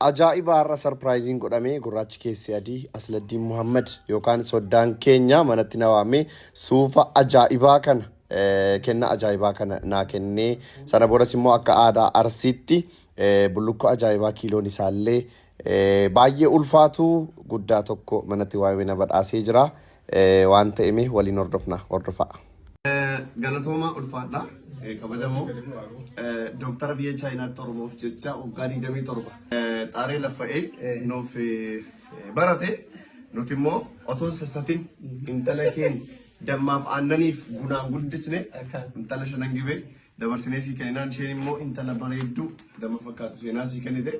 ajaa'iba har'a sarpiraayiziin godhamee gurraachi keessi adii Asladdiin Muhammad yookaan soddaan keenya manatti na waamee suufa ajaa'ibaa kana kenna ajaa'ibaa kana naa kennee sana boodas immoo akka aadaa Arsiitti bullukkoo ajaa'ibaa kiiloon isaallee baay'ee ulfaatu guddaa tokko manatti waamee na badhaasee jira waan ta'eef waliin hordofaa. Galatooma ulfaadha. Kabajamoo Dr. Biyya Chaayinaatti Oromoof jecha waggaa 27 xaaree lafa'ee nuuf barate nuti immoo otoo sassatin intala keenya dammaaf aannaniif gunaan guddisne intala shanan gibee dabarsinee sii kenninaan isheen immoo intala bareedduu damma fakkaatu seenaa sii kennite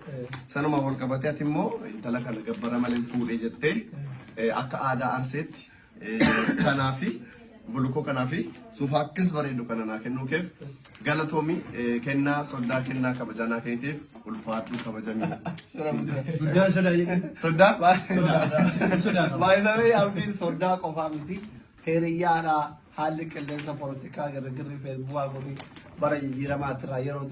sanuma wal qabatee ati immoo intala kana gabbara malee fuudhee jettee akka aadaa Arseetti kanaafi bullukkoo kanaafi suufa akkis bareedu kana naa kennuukeef galatoomi kennaa soddaa kennaa kabajanaa kenniteef ulfaatu kabajamii. Soddaa baay'inaan abdiin soddaa qofaa miti hiriyaadha haalli qilleensa poolitikaa girgirri feesbuukaa godhi bara jijjiiramaatti irraa yeroo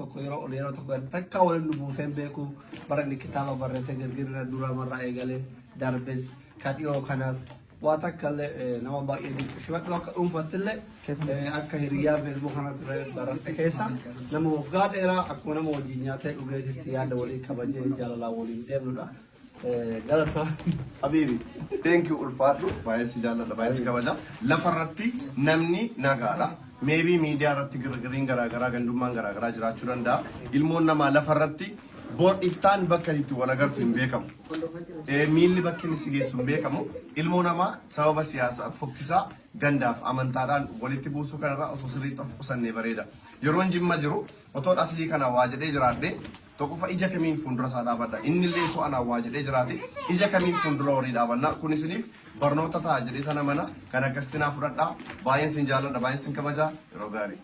tokko takka waliin nu buuseen beeku bara inni kitaaba barreesse girgirri dura marraa eegalee darbes kadhiyoo kanas waan takkaillee nama baay'ee dinqisiifadhu akka dhuunfattillee akka hiriyaa feesbuuk kanatti baradhe keessa nama waggaa dheeraa akkuma nama wajjin nyaatee dhugeetitti yaada walii kabajee jaalalaa waliin deemnudha. Galata Habibi, thank you ulfaadhu baay'ee si jaalladha baay'ee si kabaja lafarratti namni nagaadha. Maybe media irratti girgiriin garaagaraa gandummaan garaagaraa jiraachuu danda'a. Ilmoon namaa lafarratti board iftaan bakka itti wal agartu hin beekamu. Miilli bakki inni si geessu hin beekamu. Ilmoo namaa sababa siyaasaa fokkisaa gandaaf amantaadhaan walitti buusuu kanarraa osoo sirriitti of qusannee bareeda. Yeroon jimma jiru otoo aslii kana waa jedhee jiraadhee tokkofa ija kamiin fuuldura isaa dhaabadha. Inni illee to'anaa waa jedhee jiraate ija kamiin fuuldura horii dhaabanna. Kun isiniif barnoota ta'a jedhee sana mana kan akkasitti naa fudhadhaa. Baay'een sin jaalladha baay'een sin kabajaa yeroo gaarii.